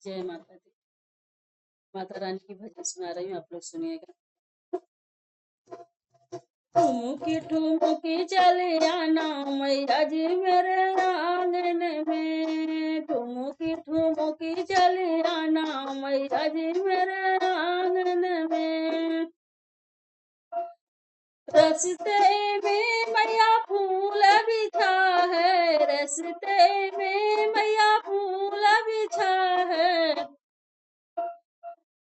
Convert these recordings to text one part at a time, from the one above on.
जय माता दी। माता रानी की भजन सुना रही हूँ, आप लोग सुनिएगा। ठुमकी ठुमकी चले आना मैया जी मेरे आंगन में, ठुमकी ठुमकी चले आना मैया जी मेरे आंगन में। रस्ते में मैया फूल बिछा है, रस्ते में मैया फूल बिछा है।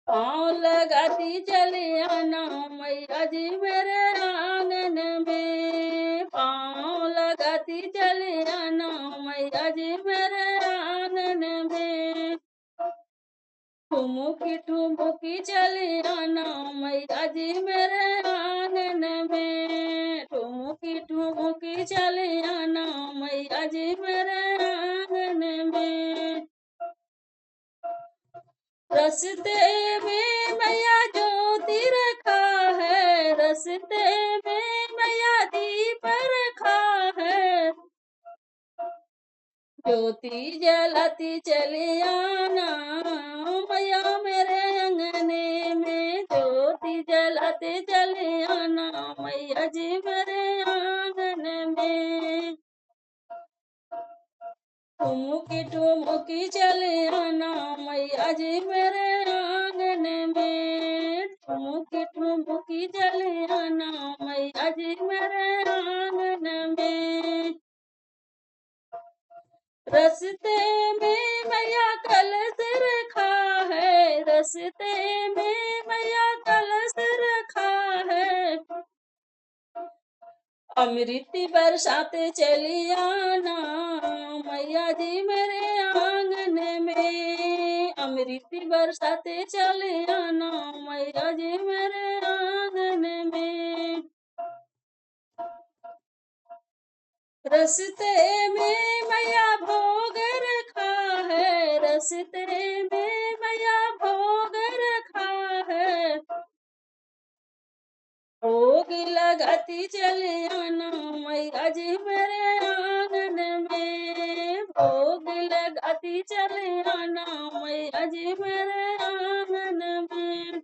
पाँव लगाती चले आना मैया जी मेरे आंगन में, पाँव लगाती चले आना मैया जी मेरे आंगन में। ठुमुकी ठुमुकी चले आना मैया जी मेरे आंगन में, ठुमुकी ठुमुकी चले आना मैया जी मेरे आंगन में। रस्ते में मैया ज्योति रखा है, रस्ते में मैया दीप रखा है। ज्योति जलाती चली आना मैया मेरे अंगने में, ज्योति जलाते चले आना मैया जी मेरे आंगन में। ठुमुकी ठुमुकी चले आना मैया जी मेरे आंगन में, ठुमुकी ठुमुकी चले आना मैया जी मेरे आंगन में। रस्ते में मैया कलश रखा है, रस्ते में मैया कलश रखा है। अमृत बरसाते चली आना मैया जी मेरे आंगन में, अमृत बरसाते चले आना मैया जी मेरे आंगन में। रस्ते में मैया भोग रखा है, रस्ते में मैया भोग रखा है। भोग लगाती चले आना मैया जी मेरे आंगन में, भोग लगाती चले आना मैया जी मेरे आंगन में।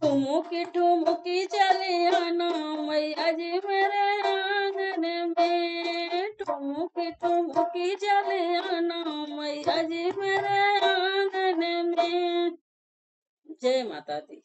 ठुमुकी ठुमुकी चले आना मैया जी मेरे आंगन में, ठुमुकी ठुमुकी चले आना मैया जी मेरे आंगन में। जय माता दी।